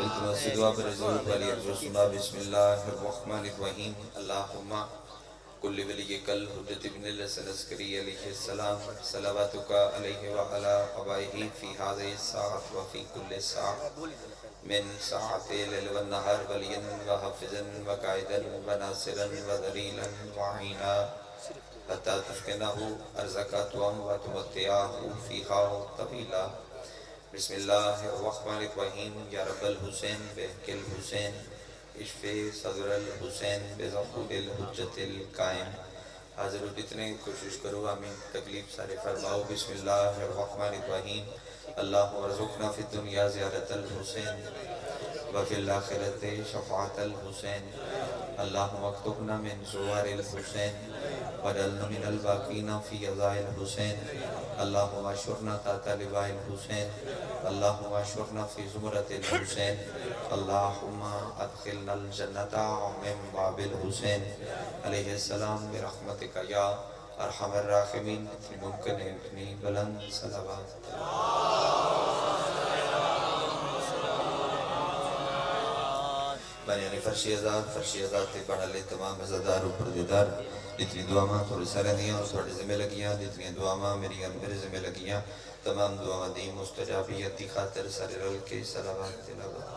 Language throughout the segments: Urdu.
التماس دعا برزول والی رسولہ بسم اللہ الرحمن الرحیم اللہم کل ولی کل حجت ابن الحسن عسکری علیہ السلام صلواتک علیہ وعلا ابائہ فی حاضر الساعت وفی کل ساعت من ساعت لیل والنہر ولیا وحفظا وقائدا وناصرا وذلیلا وعینا حتی تسکنہو ارزقا توام وتمتعاہو فیہا طویلا بسم اللہ الرحمن الرحیم یا رب الحسین بحق الحسین اشف صدر الحسین بظہور الحجت القائم حاضر ہو جتنے کوشش کرو آمین تکلیف سارے فرماؤ بسم اللہ الرحمن الرحیم اللہ ورزقنا فی الدنیا زیارت الحسین وفی الاخرت شفاعت الحسین اللہم اکتبنا من زوار الحسین وجعلنا من الباقین فی عزاء الحسین اللہم اشرنا تحت لواء الحسین اللہم اشرنا فی زمرت الحسین اللہم ادخلنا الجنت من باب الحسین علیہ السلام برحمتک یا ارحم الراحمین اتنی ممکن ہے اتنی بلند صلوات بنیانی فرشی ازاد تے پڑھا لے تمام عزادار و پردیدار جتنی دعاواں تھوڑی سارے دیاں اور تھوڑی ذمہ لگیاں جتنی دعاواں میرے ذمہ لگیاں تمام دعاواں دی مستجابیت دی خاطر سارے رل کے صلوات تلاوت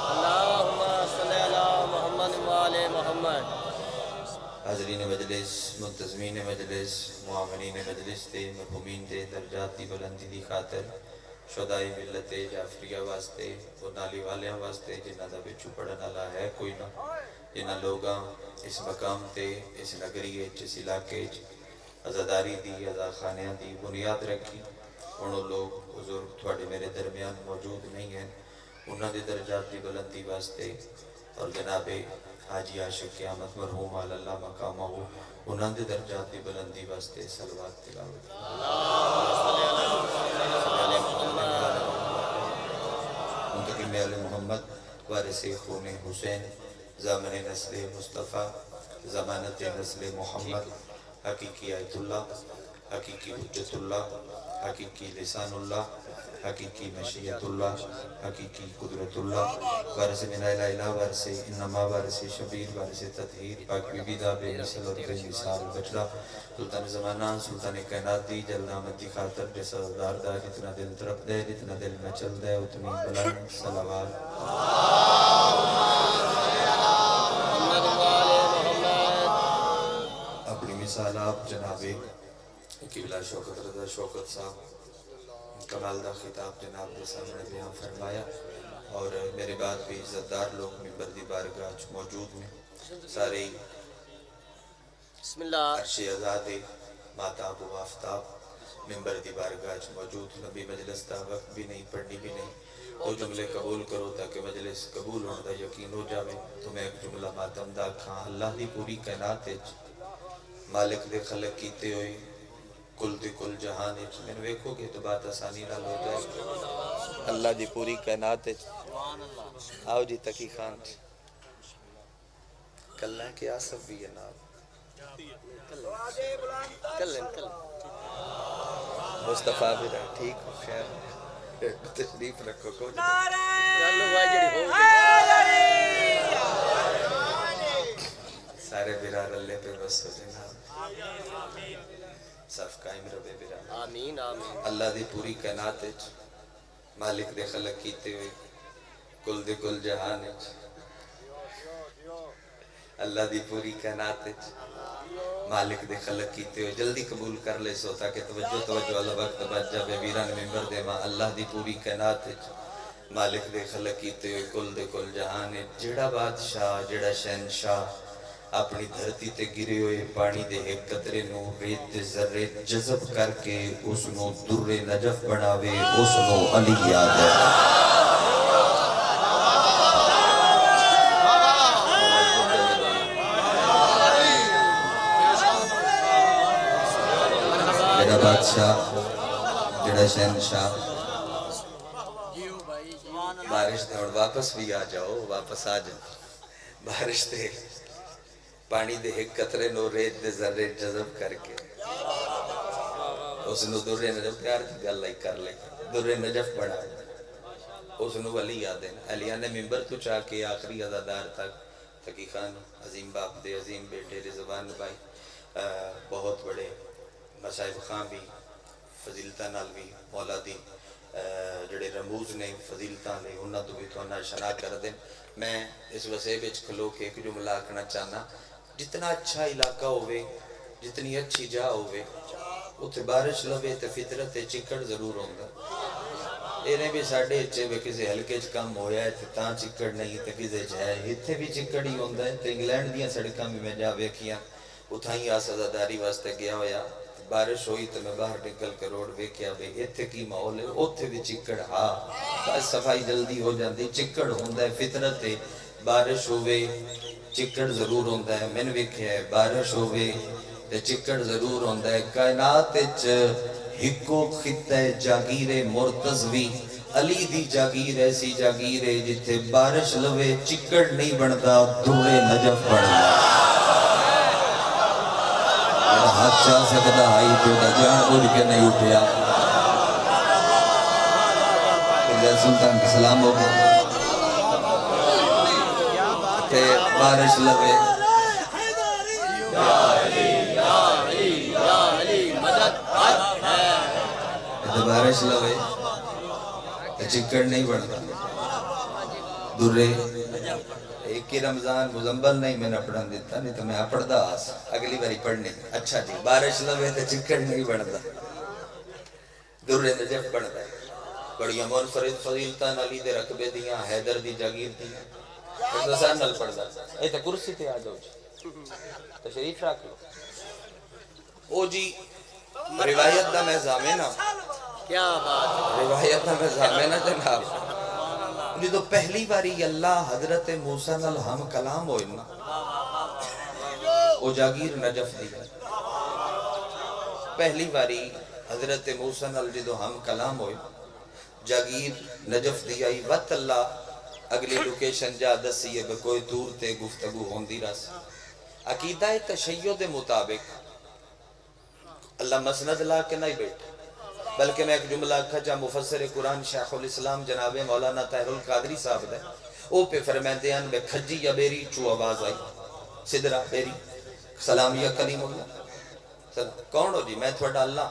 اللہم صلی علی محمد وآل محمد حاضرین مجلس منتظمین مجلس معاونین مجلس تے مرحومین دے درجات دی بلندی دی خاطر شہدائی ملت جعفریہ واسطے اور نالی والیاں واسطے جنہ دا بچو پڑھن اللہ ہے کوئی نہ جنہ لوگاں اس مقام تے اس نگری اس علاقے عزاداری دی عزاخانیاں دی بنیاد رکھی انہوں لوگ حضور تھوڑے میرے درمیان موجود نہیں ہیں انہوں دے درجات دی بلندی واسطے اور جناب حاجی عاشق قیامت مرحوم اللہ مقامہ ہو انہوں دے درجات دی بلندی واسطے صلوات تلاوت منتقم آل محمد وارث خون حسین زامن نسل مصطفیٰ ضمانت نسل محمد حقیقی آیت اللہ حقیقی حجت اللہ حقیقی لسان اللہ حقیقی مشیت اللہ حقیقی قدرت اللہ وارث من الہ الہ وارث انما وارث شبیر وارث تطہیر پاک بی بی دا بے مثل اور بے مثال بچڑا سلطان زمانہ سلطان کائنات دی جلد آمد دی خاطر جیسا دار دا جتنا دل طرف دے جتنا دل میں چل دے اتنی بلند صلوات اپنی مثال آپ جناب قبلہ شوکت رضا شوکت صاحب کمال دا خطاب جناب کے سامنے بیان فرمایا اور میرے بعد بھی عزتدار لوگ ممبر دی بارگاہ موجود میں سارے بسم اللہ عرش آزاد ماتاب و آفتاب ممبر دی بارگاہ موجود لمبی مجلس دا وقت بھی نہیں پڑھنی بھی نہیں دو جملے قبول کرو تاکہ مجلس قبول ہونے دا یقین ہو جاوے تو میں ایک جملہ ماتم دا کھاں اللہ دی پوری کائنات مالک دے خلق کیتے ہوئے کل دی کل جہان میں ویکھو گے تو بات آسانی نہ ہو جائے اللہ دی پوری کائنات آؤ جی تقی خان کلہ کے آصف بھی ہے نام مصطفیٰ بھی رہا ٹھیک ہو خیر تشریف رکھو کو سارے برار اللہ پہ بس ہو جناب صف قائم ربے برار آمین آمین اللہ دی پوری کائنات مالک دے خلق کیتے ہوئے کل دے کل جہان اللہ دی پوری کائنات مالک دے خلق کیتے ہوئے جلدی قبول کر لے سو تاکہ توجہ اللہ وقت بچ جا بے ویران ممبر دے ماں اللہ دی پوری کائنات مالک دے خلق کیتے ہوئے کل دے کل جہان جڑا بادشاہ جڑا شہنشاہ اپنی دھرتی تے گرے ہوئے پانی دے ایک قطرے نو ریت دے ذرے جذب کر کے اس نو در نجف بناوے اس نو علی یاد ہے جڑا بادشاہ جڑا شہنشاہ بارش دے اور واپس بھی آ جاؤ واپس آ جاؤ بارش دے پانی دے ایک قطرے نو ریت دے ذرے جذب کر کے اس نو در نجف پیار کی گل لائی کر لے در نجف بڑھا اس نو ولی آدھے علیہ نے ممبر تو چاہ کے آخری عزادار تک تقی خان عظیم باپ دے عظیم بیٹے رضوان بھائی بہت بڑے مصائب خان بھی فضیلتہ نال بھی مولا دی جڑے رموز نے فضیلتہ نے انہاں تو بھی تھوڑا شنا کر دیں. میں اس وسیع بچ کھلو کے ایک جملہ آکھنا چاہنا جتنا اچھا علاقہ ہوئے جتنی اچھی جا ہوئے اتھے بارش لوے تے فطرت چکڑ ضرور ہوندہ. انہیں بھی ساڑھے اچھے بھی کسی حلقے کم ہویا ہے تے تاں چکڑ نہیں تے کسی جائے اتھے بھی چکڑ ہی ہوندہ ہے. تے انگلینڈ دیاں سڑکاں بھی میں جا ویکھیاں اتھائی آساداری واسطے گیا ہویا بارش ہوئی تو میں باہر نکل کے روڈ ویکھیا بھئی اتھے کی ماحول ہے اتھے بھی چکڑ ہاں صفائی جلدی ہو جاندی چکڑ ہوندہ ہے فطرت ہے. بارش ہوئے چکڑ ضرور ہوندہ ہے. میں نے ویکھیا ہے بارش ہوئے تے چکڑ ضرور ہوندہ ہے. کائنات ہکو خطہ جاگیر مرتضوی علی دی جاگیر ایسی جاگیر ہے جتھے بارش لوے چکڑ نہیں بندا دورے نجف بندا. ہاتھ چاہ سکتا آئی تو دا جان بوجھ کے نہیں اٹھیا کہ سلطان کی سلام ہو گئے کہ بارش لوے بارش لوے چکڑ نہیں بڑھتا درے ایک ہی رمضان مزمبل نہیں میں نے پڑھن دیتا نہیں تو میں پڑھتا آس اگلی باری پڑھنے. اچھا جی بارش لوے تو چکڑ نہیں بڑھتا درے نجف بڑھتا ہے. بڑی امون فرید فضیلتان علی دے رقبے دیاں حیدر دی جاگیر دیاں اختصار نل پڑھتا اے تا کرسی تے آ جاؤ جی تشریف رکھ لو. او جی روایت دا میں زامنہ کیا بات روایت دا میں زامنہ جناب جدو پہلی باری اللہ حضرت موسیٰ نال ہم کلام ہوئے نا او جاگیر نجف دی پہلی باری حضرت موسیٰ نال جدو ہم کلام ہوئے جاگیر نجف دی آئی وقت اللہ اگلی لوکیشن جا دسی ہے کوئی دور تے گفتگو ہوندی رس. عقیدہ تشیع دے مطابق اللہ مسند لا کے نہیں بیٹھا بلکہ میں ایک جملہ کھجا مفسر قرآن شیخ الاسلام جناب مولانا طاہر القادری صاحب دے او پہ فرمیندیان بے کھجی یا بیری چو آواز آئی صدرہ بیری سلام یا کلیم اللہ کون ہو جی میں تھوڑا اللہ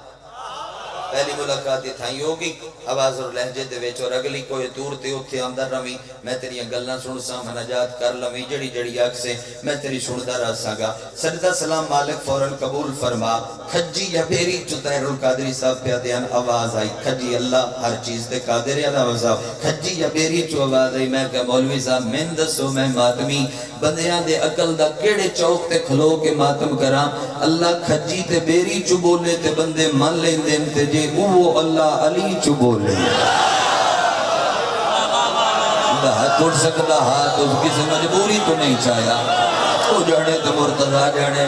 پہلی ملاقات تھائی ہوگی آواز اور لہجے دے ویچ اور اگلی کوئی دور تے اتھے آمدر روی میں تیری گلنا سن سا منجات کر لوی جڑی جڑی آگ سے میں تیری سندہ رہا گا. سجدہ سلام مالک فوراں قبول فرما کھجی یا بیری جو طاہر القادری صاحب پہ دیان آواز آئی کھجی اللہ ہر چیز دے قادر یا نہ صاحب کھجی یا بیری جو آواز آئی میں کہ مولوی صاحب من دسو میں ماتمی بندیاں دے عقل دا کیڑے چوک تے کھلو کے ماتم کرام اللہ کھجی تے بیری چو بولے تے بندے مان لیں دین تے جے وہ اللہ علی چو بولے ہاتھ اٹھ سکتا ہاتھ اس کسی مجبوری تو نہیں چاہیا وہ جانے تو مرتضی جانے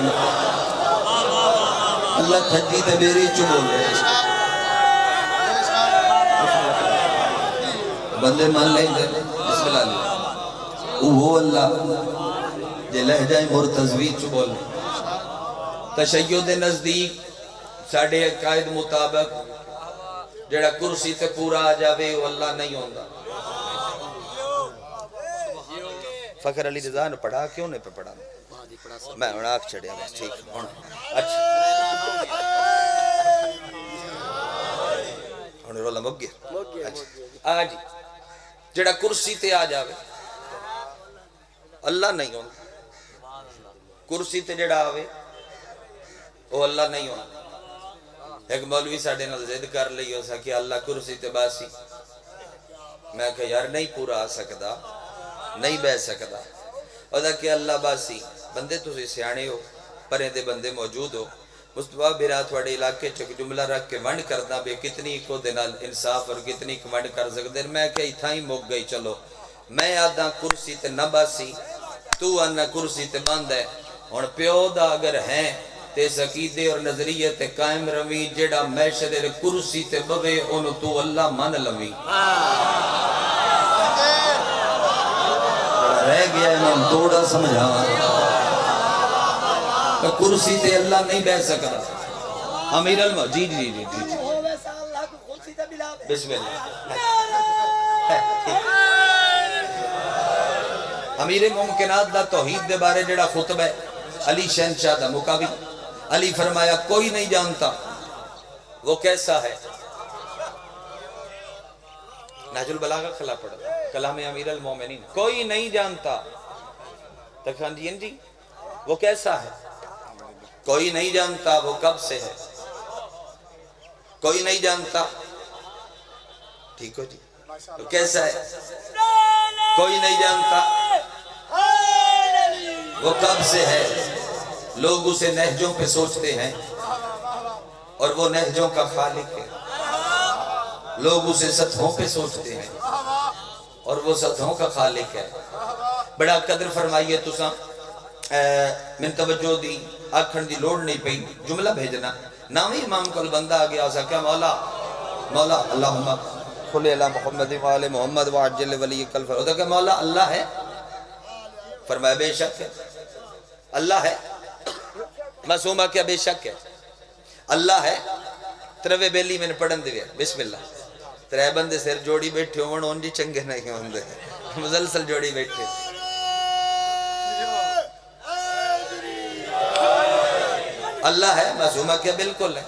اللہ کھجی تے بیری چو بولے بندے مان لیں دین بسم اللہ علیہ وہ اللہ جے لہجہ مرتضی چو بولے. تشیع دے نزدیک ساڑھے عقائد مطابق جڑا کرسی تے پورا آ جاوے وہ اللہ نہیں ہوندہ. فخر علی رضا نے پڑھا کیوں نے پہ پڑھا میں اناک چڑھیا بس ٹھیک اچھا انہیں رولا مگ گیا آج جڑا کرسی تے آ جاوے اللہ نہیں ہوندہ کرسی تے جڑا آوے وہ اللہ نہیں ہوندہ. ایک مولوی ساڑھے نال زد کر لئی ہو سا کہ اللہ کرسی تے باسی میں کہا یار نہیں پورا آ سکتا نہیں بہ سکتا اور دا کہ اللہ باسی بندے تو سے سیانے ہو پریں دے بندے موجود ہو مصطفیٰ بیرات وڑے علاقے چک جملہ رکھ کے ونڈ کرنا بے کتنی کو دنال انصاف اور کتنی ونڈ کر سکتے میں کہا اتھائی موگ گئی چلو میں آدھا کرسی تے نہ باسی تو آنا کرسی تے باندھ ہے اور پیو دا اگر ہیں تے سقیدے اور نظریے تے قائم روی جیڑا میشد کرسی تے بوے انہوں تو اللہ مان لوی رہ گیا امام توڑا سمجھا کہ کرسی تے اللہ نہیں بہ سکتا امیر المو جی جی جی جی بسم اللہ امیر ممکنات دا توحید دے بارے جڑا خطبہ ہے علی شہنشاہ دا مقابل علی فرمایا کوئی نہیں جانتا وہ کیسا ہے. نہج البلاغہ کھلا پڑھا کلام امیر المومنین. کوئی نہیں جانتا جی وہ کیسا ہے, کوئی نہیں جانتا وہ کب سے ہے, کوئی نہیں جانتا ٹھیک ہو جی وہ کیسا ہے, کوئی نہیں جانتا وہ کب سے ہے. لوگ اسے نہجوں پہ سوچتے ہیں اور وہ نہجوں کا خالق ہے. لوگ اسے سطحوں پہ سوچتے ہیں اور وہ سطحوں کا خالق ہے. بڑا قدر فرمائیے تساں من توجہ دی آکھن دی لوڑ نہیں پئی, جملہ بھیجنا نامی امام کل بندہ آگیا اسا کیا مولا مولا اللہم صلی علی محمد وآل محمد وعجل ولی کل فرمایا کہ مولا اللہ ہے. فرمایا بے شک ہے اللہ ہے. معصومہ کیا بے شک ہے اللہ ہے. تروے بیلی میں نے پڑھن دیا بسم اللہ. ترے بندے سر جوڑی بیٹھے ہوں ان جی چنگے نہیں ہوندے مسلسل جوڑی بیٹھے. اللہ ہے معصومہ کیا بالکل ہے.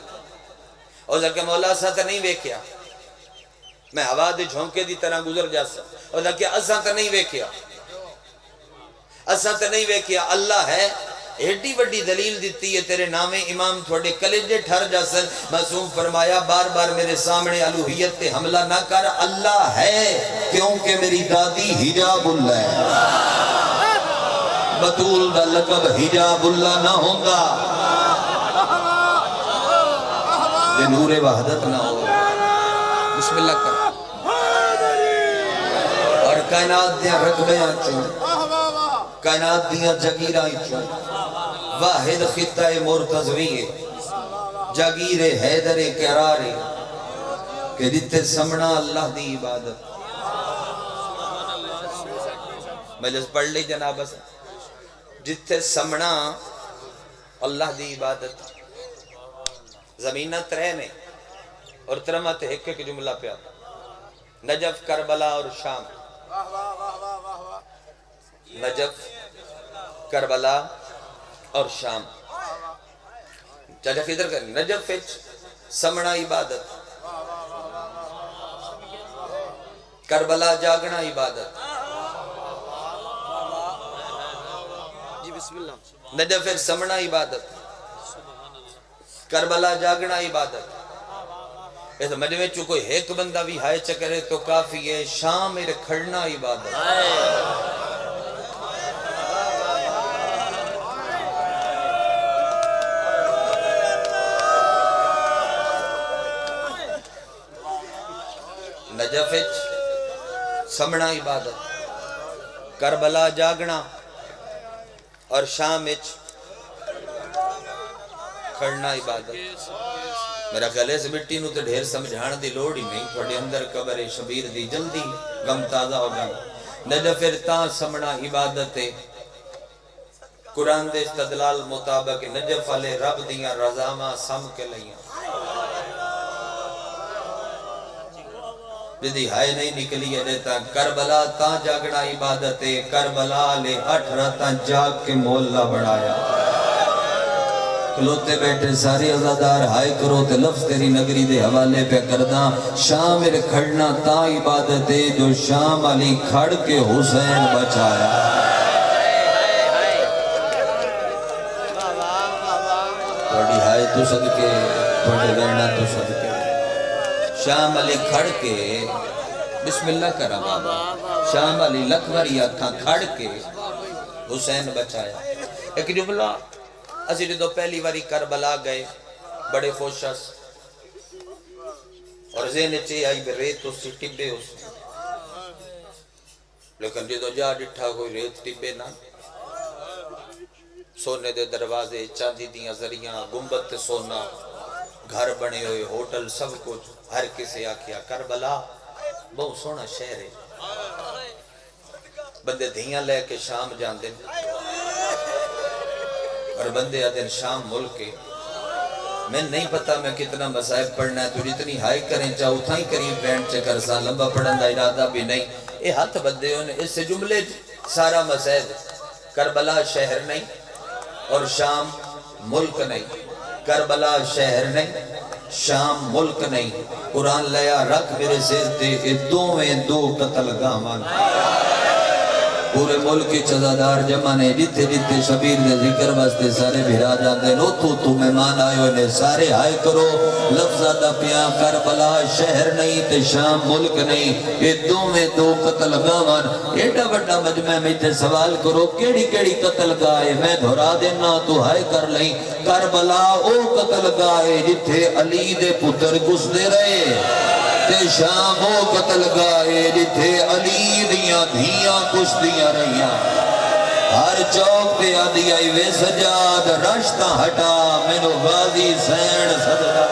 اور کہ مولا اسا تے نہیں ویکھیا میں ہوا دے جھونکے دی طرح گزر جاسا. اور کہ اسا تے نہیں ویکھیا اسا تے نہیں ویکھیا اللہ ہے. ایڈی وڈی دلیل دیتی ہے تیرے نام امام تھوڑے کلیجے ٹھر جاسن. معصوم فرمایا بار بار میرے سامنے الوہیت تے حملہ نہ کر, اللہ ہے کیونکہ میری دادی حجاب اللہ ہے. بطول دا لقب حجاب اللہ نہ ہونگا یہ نور وحدت نہ ہو. بسم اللہ کر. اور کائنات دیاں رقبیاں چوں کائنات دیاں جگیراں چوں واحد خطہ مرتضوی جاگیر حیدر قرار کہ جتے سمنا اللہ دی عبادت. مجلس پڑھ لی جناب سے جتے سمنا اللہ دی عبادت. زمینہ ترے نے اور ترمت ایک ایک جملہ پہ آتا. نجف کربلا اور شام. نجف کربلا اور شام. چاچا کدھر کریں نجف وچ سمنا عبادت, کربلا جاگنا عبادت. جی بسم اللہ. نجف وچ سمنا عبادت, کربلا جاگنا عبادت. ایسا مجمع چو کوئی ایک بندہ بھی ہائے چکرے تو کافی ہے. شام میرے کھڑنا عبادت. نجف وچ سمنا عبادت, کربلا جاگنا اور شام وچ کھڑنا عبادت. میرا خیال ہے اس مٹی نو تے ڈھیر سمجھان دی لوڑ ہی نہیں. تھوڑے اندر قبر شبیر دی جلدی غم تازہ ہو گا. نجف تاں سمنا عبادت ہے. قرآن دے استدلال مطابق نجف والے رب دیاں رضاماں سم کے لئیاں جدی ہائے نہیں نکلی ہے دیتا. کربلا تاں جاگنا عبادت ہے. کربلا لے 8 راتاں جاگ کے محلہ بڑھایا. کھلوتے بیٹھے سارے عزادار ہائے کرو تے لفظ تیری نگری دے حوالے پہ کرداں. شام میرے کھڑنا تاں عبادت ہے جو شام علی کھڑ کے حسین بچایا. توڑی ہائے تو صدقے توڑی لینا تو صدقے. شام علی کھڑ کے بسم اللہ کرم شام علی لکھوری آکھاں کھڑ کے حسین بچایا. ایک جملہ اسی جدو پہلی واری کربلا گئے بڑے خوشس اور ذہن چے آئی بے ریت اس سے ٹبے اس سے. لیکن جدو جا ڈٹھا کوئی ریت ٹبے نہ. سونے دے دروازے چاندی دیاں ذریعہ گنبد تے سونا گھر بنے ہوئے ہوٹل سب کچھ. ہر کسی آکھیا کربلا بہت سونا شہر ہے. بندے دھیاں لے کے شام جان دیں اور بندے آدھیں شام ملک کے. میں نہیں پتا میں کتنا مسائب پڑھنا ہے. تو جتنی ہائی کریں چاہو تھا ہی قریب بینڈ چکر سا لمبا پڑھن دا ارادہ بھی نہیں. یہ ہاتھ بدے ہونے اس سے جملے سارا مسائد کربلا شہر نہیں اور شام ملک نہیں، کربلا شہر نہیں شام ملک نہیں، قرآن لیا رکھ میرے سر تے اے دو قتل گامان پورے ملک کی چزادار جمع نے جتے جتے شبیر دے ذکر واسطے سارے بھیرا جاندے نو تو مہمان آئے ہوئے سارے آئے کرو لفظہ دا پیاں کربلا شہر نہیں تے شام ملک نہیں، یہ دو قتل گاون ایڈا بڑا مجمع میں تے سوال کرو کیڑی کیڑی قتل گائے میں دھرا دینا تو ہائے کر لیں کربلا او قتل گائے جتے علی دے پتر گس دے رہے تے شام او قتل گائے جتے علی دیاں دھیاں کچھ دیاں رہیاں ہر چوک پہ آدھی آئی وے سجاد رشتہ ہٹا مینو غازی سین صدقہ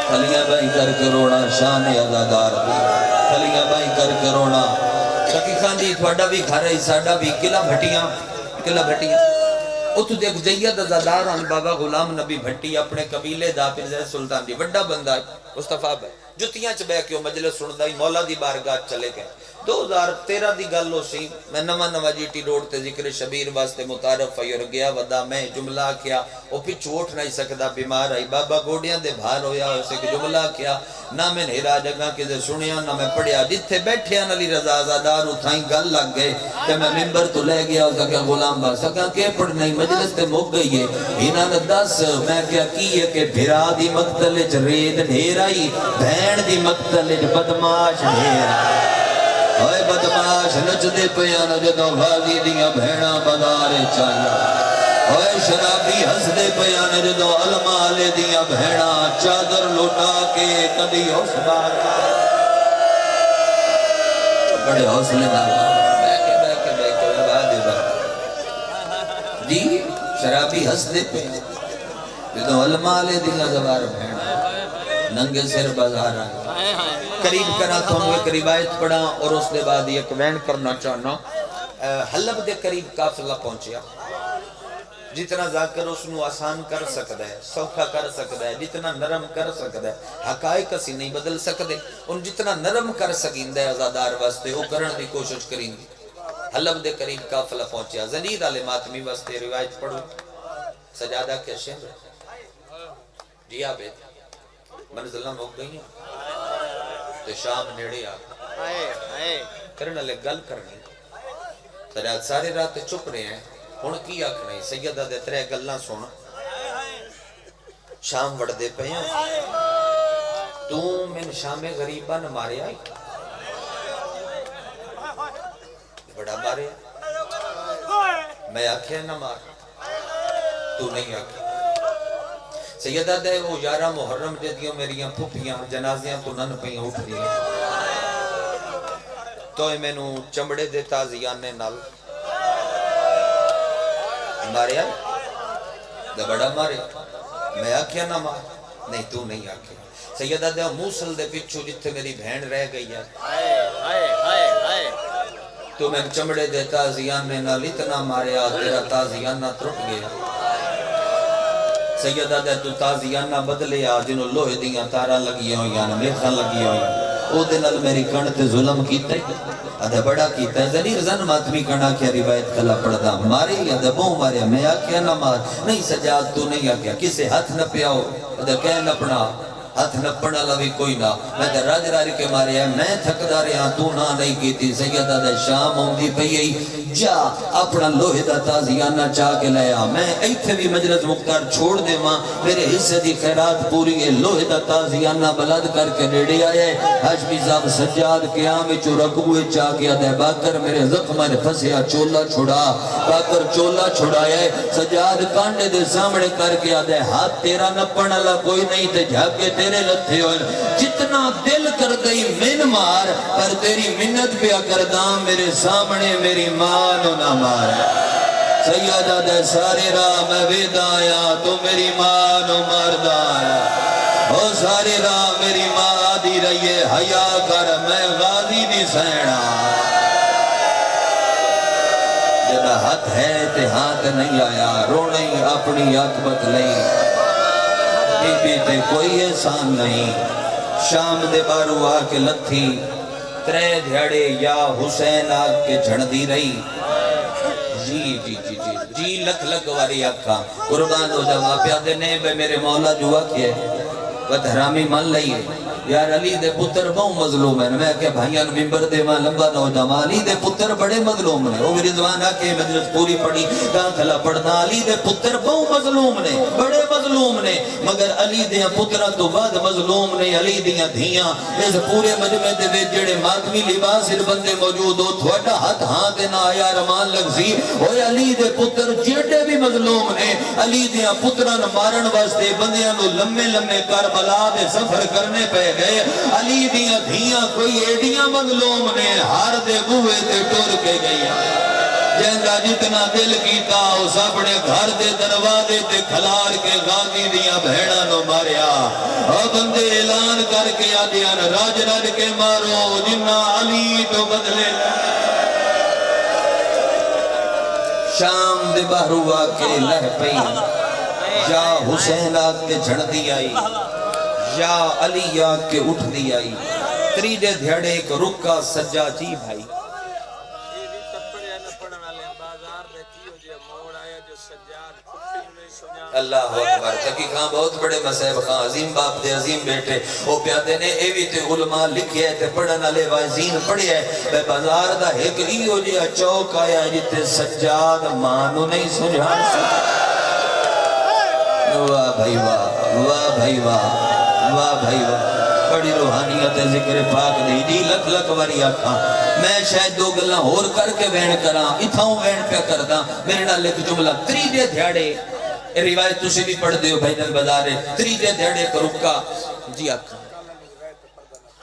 کھلیاں بائی کر کے رونا شان عزادار بھی کھلیاں بائی کر کے رونا شکی خان جی تھوڑا بھی گھر ہے ساڑا بھی قلعہ بھٹیاں اتو دیکھ جید عزادار ان بابا غلام نبی بھٹی اپنے قبیلے دا پھر زید سلطان دی وڈا بندہ ہے مصطفیٰ بھائی جتیاں چ بے کیوں مجلس سن دائی مولا دی بارگاہ چلے گئے 2013 دی گل ہو سی میں نواں جی ٹی روڈ تے ذکر شبیر واسطے متعارف آئی اور گیا ودا میں جملہ کیا وہ پچھو اٹھ نہیں سکتا بیمار آئی بابا گوڑیاں دے بھار ہویا اسے کہ جملہ کیا نہ میں نہرا جگہ کسے سنیا نہ میں پڑھیا جتھے بیٹھے علی رضا زادار اتھائیں گل لگ گئے کہ میں ممبر تو لے گیا اسا کہ غلام با سکا کہ پڑھ نہیں مجلس تے مک گئی ہے انہاں نے دس میں کیا کی ہے کہ بھرا دی مقتل چ ریت ڈھیر آئی بھین دی مقتل چ بدماش ڈھیر اوے بدماش نچ دے پیاں جدوں غازی دیاں بھیڑاں بازارے چاہیا اوے شرابی ہس دے پیاں جدوں علمالے دیاں بھیڑاں چادر لٹا کے کدی اس بار بڑے حوصلے نال جی شرابی ہس دے پیاں جدوں علمالے دیاں زوار بھیڑاں ننگے سر بازار آئے قریب کرا تو ہم ایک روایت پڑھا اور اس نے بعد ایک وین کرنا چاہنا حلب دے قریب قافلہ پہنچیا جتنا ذاکر اس نو آسان کر سکتا ہے سوکھا کر سکتا ہے جتنا نرم کر سکتا ہے حقائق اسی نہیں بدل سکتے ان جتنا نرم کر سکیندہ ہے عزادار واسطے وہ کرن دی کوشش کریں گی حلب دے قریب قافلہ پہنچیا زنیر علی ماتمی واسطے روایت پڑھو سجادہ کے شہر جی آبید منزلہ ہو گئی ہیں تو شام نیڑے آگا کرنا لے گل کرنی سجاد سارے رات چپ رہے ہیں ہون کی آکھنے سیدہ دے ترے گلنا سونا شام وڑ دے پہ ہیں تو من شام غریبہ نہ مارے آئی بڑا مارے میں آکھے نہ مار تو نہیں آکھے سیدہ دے وہ 11 محرم دے دیوں میریاں پھپیاں جنازیاں تو نن پہیاں اٹھ دیاں تو میں نو چمڑے دے تازیانے نال مارے آئے دے بڑا مارے میں آکھیا نہ مار نہیں تو نہیں آکھیا سیدہ دے موسل دے پچھو جتھے میری بہن رہ گئی ہے تو میں چمڑے دے تازیانے نال اتنا مارے آ تیرا تازیانہ ترٹ گیا سیدہ دے تو تازیانہ بدلے آ جنہوں لوہے دیاں تارا لگی ہوئی آنا میخان لگی ہوئی او دنال میری کنٹ ظلم کیتا ہے ادھا بڑا کیتا ہے زنیر زن ماتمی کنا کیا روایت کھلا پڑھدا ماری ادھا بہو ماریا میں آکیا نہ مار نہیں سجاد تو نہیں آکیا کسے ہاتھ نہ پیاؤ ادھا کہہ نہ پڑھا ہاتھ نہ پڑھا لوی کوئی نہ میں تے راج راری کے مارے ہیں میں تھکدا رہا تو نہ نہیں کیتی سیدہ دے شام ہوندی پئی جا اپنا لوہے دا تازیانہ چاہ کے لیا میں ایتھے بھی مجلس مختار چھوڑ دے ماں میرے حصے دی خیرات پوری ہے لوہے دا تازیانہ بلد کر کے نیڑے آئے حشمی صاحب سجاد قیام چو رکوے چاہ کے دے باکر میرے زخمہ نے پھسیا چولا چھڑا باکر چولا چھڑایا ہے سجاد کانڈے دے سامنے کر کے دے ہاتھ تیرا نہ پڑھلا کوئی نہیں تے جھاکے تیرے لتھے ہوئے جتنا دل کر گئی من مار پر تیری منت پیا کردام میرے سامنے میری مانو نہ مار سیدہ دے سارے راہ میں وید آیا تو میری مانو مرد آیا او سارے راہ میری ماں دی رہیے حیا کر میں غازی دی سینا جدہ ہاتھ ہے تے ہاتھ نہیں آیا رونے اپنی عاقبت لئی بی تے کوئی احسان نہیں شام دے بارو آ کے لتھی ترے دھیاڑے یا حسین آ کے جھڑ دی رہی جی جی جی جی جی لکھ لکھ واری آکھا قربان ہو جا پیا دینے بے میرے مولا جو آکھے وہ حرامی مان لئیے یار علی دے پتر بہت مظلوم ہیں میں کہ بھائیان ممبر دے ماں لمبا نہ ہو جا علی دے پتر بڑے مظلوم نے وہ رضوان آ کے مجلس پوری پڑی کہاں کھلا پڑھنا علی دے پتر بہت مظلوم نے بڑے مظلوم نے مگر علی دیاں پترہ تو بعد مظلوم نے علی دیاں دھیاں اس پورے مجمع دے وچ جڑے ماتمی لباس بندے موجود ہو تھوڑا ہاتھ ہاں دے نہ آیا رمان لگ سی اوے علی دے پتر جیڑے بھی مظلوم نے علی دیاں پتران مارن واسطے بندیاں نو لمے لمے کربلا دے سفر کرنے پہ گئے علی دیاں دھیاں کوئی ایڈیاں مظلوم نے ہار دے بوئے تے ٹور کے گئی جہاں جتنا دل کیتا اس اپنے گھر دے دروازے تے کھلار کے غازی دیاں بہناں نو ماریا اور بندے اعلان کر کے آدیاں راج رج کے مارو جنہ علی تو بدلے شام دے باہرو آ کے لہ پئی یا حسین آ کے جھڑ دی آئی یا علی آ کے اٹھ دی آئی تریجے دھیڑے ایک رکا سجا جی بھائی اللہ اکبر تکی خان بہت بڑے مسائب خان عظیم باپ دے عظیم بیٹے او پیادے نے ایوی تے علماء لکھے تے پڑھنا لے وازین پڑھے ہے بے بازار دا ایک ایو جیا چوک آیا جتے سجاد مانو نہیں سجان سکتا واہ بھائی واہ واہ بھائی واہ واہ بھائی واہ بڑی روحانیت ذکر پاک دی جی لکھ لکھ واری آکھاں میں شاید دو گلہ ہور کر کے وین کراں اتھاؤں وین پہ کرداں میرے نال ایک جملہ تریجے دھیاڑے روایت تسی بھی پڑھ دیو بھائی دل بازارے تریجے دھیاڑے کا رکا جی آکھاں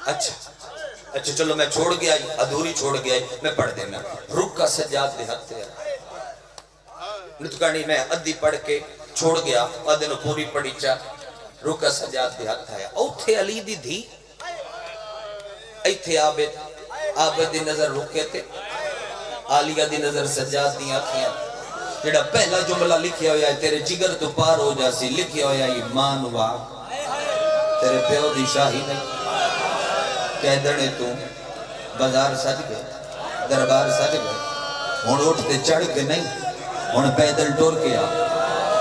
اچھا چلو میں چھوڑ گیا ادھوری چھوڑ گیا میں پڑھ دینا رکا سجاد دے ہاتھ ہے نتکانی میں ادھی پڑھ کے چھوڑ گیا ادھے نو پوری پڑھی چا رکا سجاد دے ہاتھ آیا اوتھے علی دی دھی ایتھے عابد دی نظر رکے تھے عالیہ دی نظر سجاد دی آنکھیاں جڑا پہلا جملہ لکھیا ہویا ہے تیرے جگر تو پار ہو جاسی لکھیا ہویا ہے ایمان واق تیرے پیو دی شاہی نہیں کہہ دنے تو بازار سج گئے دربار سج گئے ہون اٹھتے چڑھ کے نہیں ہون پیدل ٹور کے آ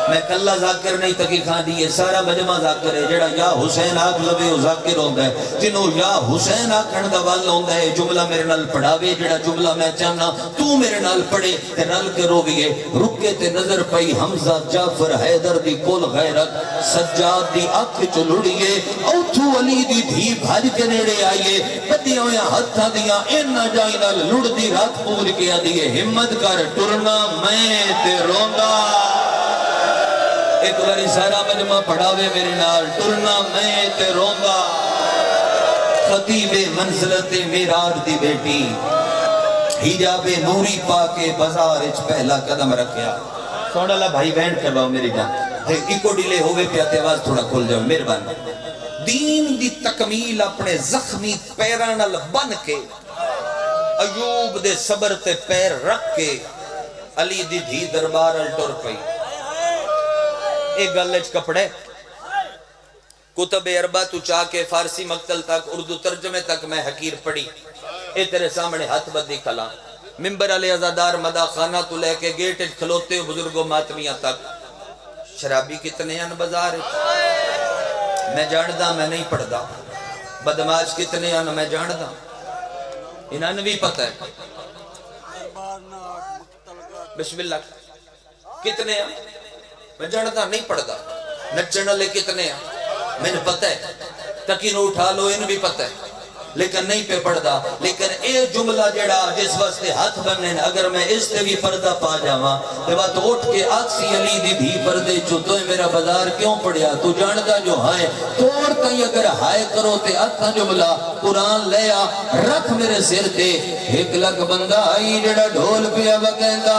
میں کلہ ذاکر نہیں تکی خان دیئے سارا مجمع ذاکر ہے جڑا یا حسین آگ لبے ہو ذاکر ہوندہ ہے جنہوں یا حسین آگ کھنڈا وال ہوندہ ہے جملہ میرے نال پڑھاوے جڑا جملہ میں چاہنا تو میرے نال پڑھے تے نال کے رویے رکے تے نظر پئی حمزہ جعفر حیدر دی کول غیرت سجاد دی آنکھ چلوڑیے اوتھو علی دی دھی بھاج کے نیڑے آئیے بدیاں ہویا ہتھا دیاں ان نہ جائیں نال لڑ دی رات پور کے آدھیے ہمت کر ٹرنا میں تے روندہ ایک باری سارا مجمع پڑھاوے میرے نال ٹرنا میں تے روندہ خطیب منزلت میراج دی بیٹی حجاب نوری پاکے بازار اچ پہلا قدم رکھیا سوڑا اللہ بھائی وینڈ کرواؤ میری جان ایکو ڈیلے ہوئے پیاتے آواز تھوڑا کھول جاؤ مہربان دین دی تکمیل اپنے زخمی پیرانل بن کے ایوب دے صبر تے پیر رکھ کے علی دی دھی دربار الٹور پئی ایک گلچ کپڑے کتب عربہ تو چاہ کے فارسی مقتل تک اردو ترجمے تک میں حقیر پڑھی اے تیرے سامنے ہاتھ بدی کھلا ممبر علی ازادار مدہ خانہ تو لے کے گیٹ کھلوتے بزرگوں ماتمیاں تک شرابی کتنے ہیں بازار میں جاندہ میں نہیں پڑھدا بدماش کتنے ہیں میں جاندہ انہاں نے بھی پتہ ہے بسم اللہ کتنے ہیں میں جاندہ نہیں پڑھدا نچنا لے کتنے ہیں میں نے پتہ ہے تکین اٹھا لو ان بھی پتہ ہے لیکن نہیں پہ پڑھدا لیکن اے جملہ جڑا جس واسطے ہاتھ بننے اگر میں اس تے بھی پردہ پا جاواں تے بات اٹھ کے آکسی علی دی بھی پردے چو تو میرا بازار کیوں پڑھیا تو جاندہ جو ہائے توڑ کہیں اگر ہائے کرو تے اتھا جملہ قرآن لیا رکھ میرے سر تے ایک لگ بندہ آئی جڑا ڈھول پیا بگیندہ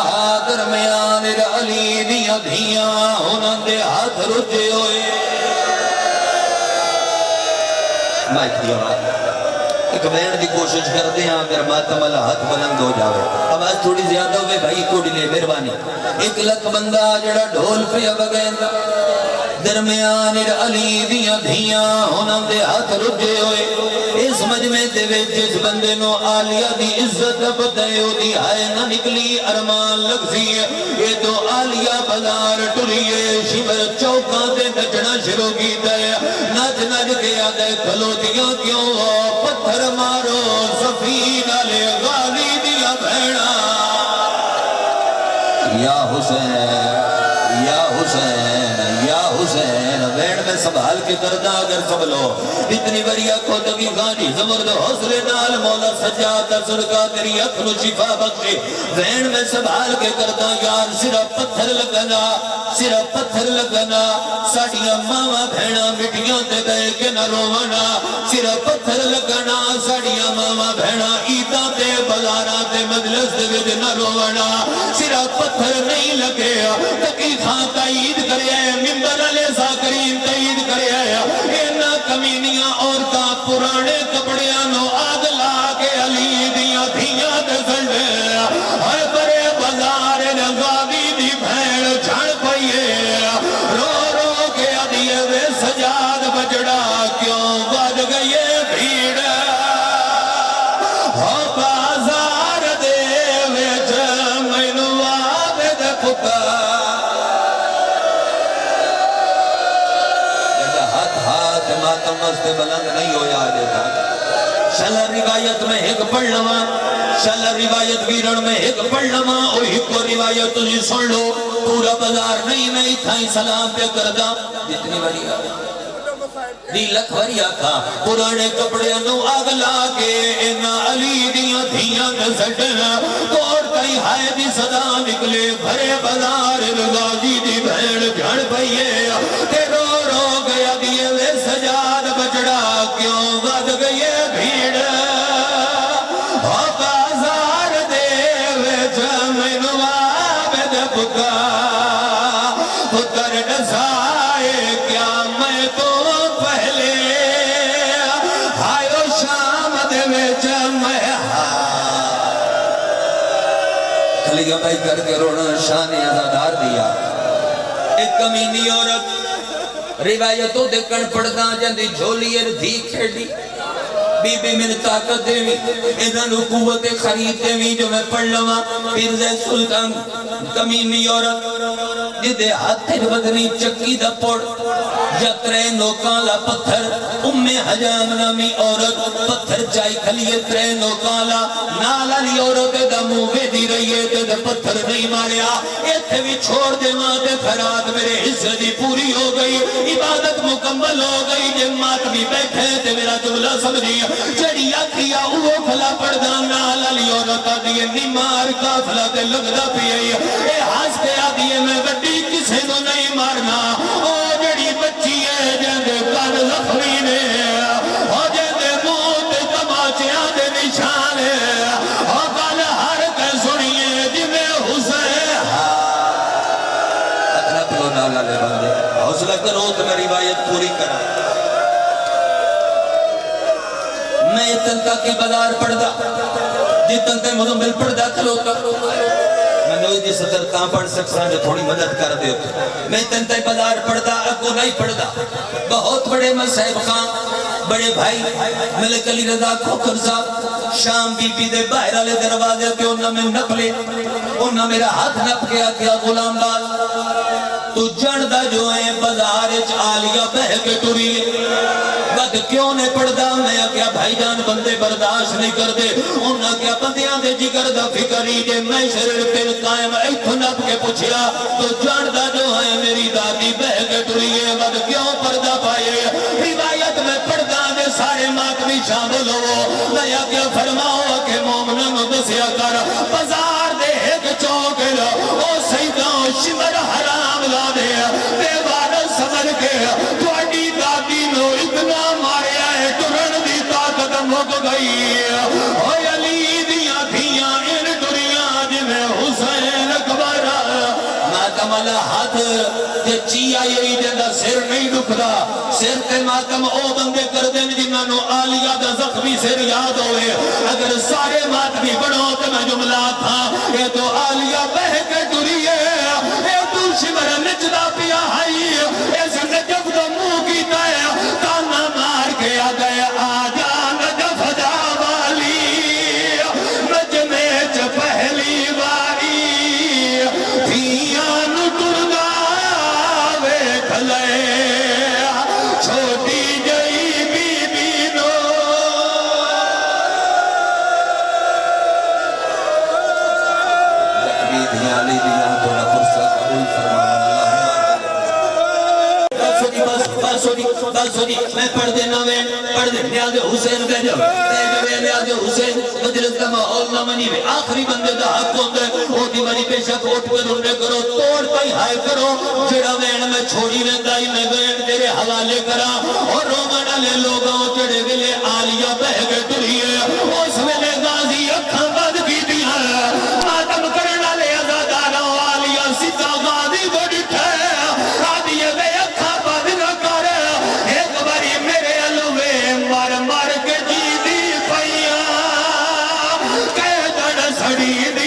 درمیان علی دیاں دھیاں انہاں دے ہاتھ رجے ہوئے مائک دیا بات ایک بین دی کوشش کر دیں اگر ماتم اللہ ہاتھ بلند ہو جاوے آواز تھوڑی زیادہ ہوئے بھائی کو ڈلے مہربانی ایک لک بندہ جڑا ڈھول پہ بگیندہ درمیان علی دیاں دھیاں انہاں دے ہاتھ رجے ہوئے اس مجمع دے وچ جس بندے نو عالیہ دی عزت پتہ ہے دی ہائے نہ نکلی ارمان لگسی یہ تو عالیہ بازار ٹریے شمر چوکاں تے نچنا شروع کیتا ہے نچ نچ کے آدھے کھلوتیاں کیوں پتھر مارو سفین علی غازی دیا بھیڑا یا حسین یا حسین یا حسین وین میں سنبھال کے کردہ اگر سب لو اتنی بریا کھوٹگی خانی زمرد حسن نال مولا سجادہ صدقہ تیری اکھنو شفا بخشے وین میں سنبھال کے کردہ یار صرف پتھر لگنا ساڑیاں ماما بھیڑا مٹیاں تے گئے کہ نہ رونا صرف پتھر لگنا ساڑیاں ماما بھیڑا عیداں تے بازاراں تے مجلس دے وچ نہ رونا صرف پتھر نہیں لگے تقی خان تائید کرے ممبر علیہ ساکرین تائید کرے اینا کمینیاں عورتاں پرانے کپڑیاں نو آگ لا کے علی دیاں دھیاں دے سڑے ہر برے بازار غازی دی بھیڑ چھڑ پئیے رو رو کے آدھیے وے سجاد بجڑا کیوں بج گئے بھیڑ ہو بازار دے وچ مینوں آوے دے پکار ماتم واسطے بلند نہیں ہویا آجے تھا شلہ روایت میں ایک پڑھ لما شلہ روایت ویرن میں ایک پڑھ لما اوہی کو روایت تجھے سن لو پورا بازار نہیں میں اتھائی سلام پہ کردہ جتنی بڑی دی لکھ وریا تھا پرانے کپڑے انو آگ لاغے اینا علی دیاں دھیاں نسٹنا کوڑ کئی ہائے دی صدا نکلے بھرے بازار غازی دی بھیڑ جھڑ پئیے تے رو رو گیا دیئے وے سجاد بچڑا کیوں ود گئے بھیڑ ہو بازار دے وے جمینو آبد پکا پتر نسائے کیا میں تو پہلے ہائیو شام دے وے جمع کھلیگا بھائی کر کے رونا شان ازادار دیا ایک کمینی عورت روایتوں دیکھن پڑھتا جاندی جھولی دھی کھیڑی بی بی من طاقت دیوی انہوں قوت خرید دیوی جو میں پڑھ لما پیرزے سلطان کمینی عورت جدے ہاتھ بدنی چکی دا پڑ جترے نوکالا پتھر حجام نامی عورت پتھر چائی کھلیے ترے نوکالا نالا لی عورت دا مووے دی رہیے تے پتھر نہیں ماریا ایتھے بھی چھوڑ دے ماں تے فراد میرے حصہ دی پوری ہو گئی عبادت مکمل ہو گئی جماعت بھی بیٹھے تے میرا جملہ سمجھی جڑی آکھیا اوہ کھلا پڑھدا نالا لی عورت دیئے نیمار کافلہ تے لگدا پیئی اے ہاس کے آدھیے میں وڈی کسے کو نہیں مارنا او جڑی بچی ہے جندے کان زخمی نے او جندے موت تماچیاں دے نشان ہے او کال ہر کے سنیے جویں حسین اتنا پلو نالا لے بندے حوصلہ کرو تو میں روایت پوری کرا میں اتن تک کے بازار پڑھدا جتن تے مدمبل پڑھدا کھلوتا میں نوی دی صدر کام پڑھ سکساں جو تھوڑی مدد کر دے میں اتن تے بازار پڑھدا اگو نہیں پڑھدا بہت بڑے مسائب خان بڑے بھائی ملک علی رضا کھوکر صاحب شام بی بی دے باہر والے دروازے تے انہاں میں نپ لے انہاں میرا ہاتھ نپ کے آکھیا غلام بال تو جڑدا جو ہے بازار وچ عالیہ بہ کے ٹری بد کیوں نے پڑھدا میں کیا بھائی جان بندے برداشت نہیں کردے انہاں کیا بندیاں دے جگر دا فکری جے میں شرر پھر قائم ایتھوں نپ کے پوچھیا تو جڑدا جو ہے میری دادی بہ کے ٹری بد کیوں پردہ پائے روایت میں پڑھدا دے سارے ماتمی شامل ہو میں کیا فرماؤ کہ مومنوں دسیا کر بازار دے ایک چوک لو او سیداں شمر حرام لا دے دیوار سمر کے تواڈی دادی نو اتنا ماریا ہے ٹرن دی طاقت مک گئی اوے علی دیاں دھیاں ان ٹریاں جویں حسین اکبر ماتم والا ہاتھ تے چیا یہی جندا سر نہیں دکھدا سر تے ماتم او بندے کر دین جنہاں نو عالیہ دا زخمی سر یاد ہوئے اگر سارے ماتمی بڑھو تے میں جملہ تھا اے تو عالیہ بہ کے ٹری ہے اے تو شمر نچدا پیا ہائی اے علی دینا تھوڑا فرصہ قبول فرمانا سونی میں پڑھ دینا میں پڑھ دے نیاز حسین دے جو نیاز حسین مجلس کا ماحول نہ منی میں آخری بندے دا حق ہوتا ہے وہ دی منی بے شک اٹھ کے رونے کرو توڑ پائی ہائے کرو جڑا وین میں چھوڑی رہتا ہی میں وین تیرے حوالے کرا اور رومانہ لے لوگوں چڑے گلے آلیہ بہ گئے دلیے اس ویلے غازی اکھاں بند کی دیا ماتم کرنا لے ازادارہ آلیہ ستا غازی بڑی ٹھے آدھیے بے اکھاں بند نہ کر ایک باری میرے علوے مر مر کے جی دی پائیاں کہ دڑ سڑی دی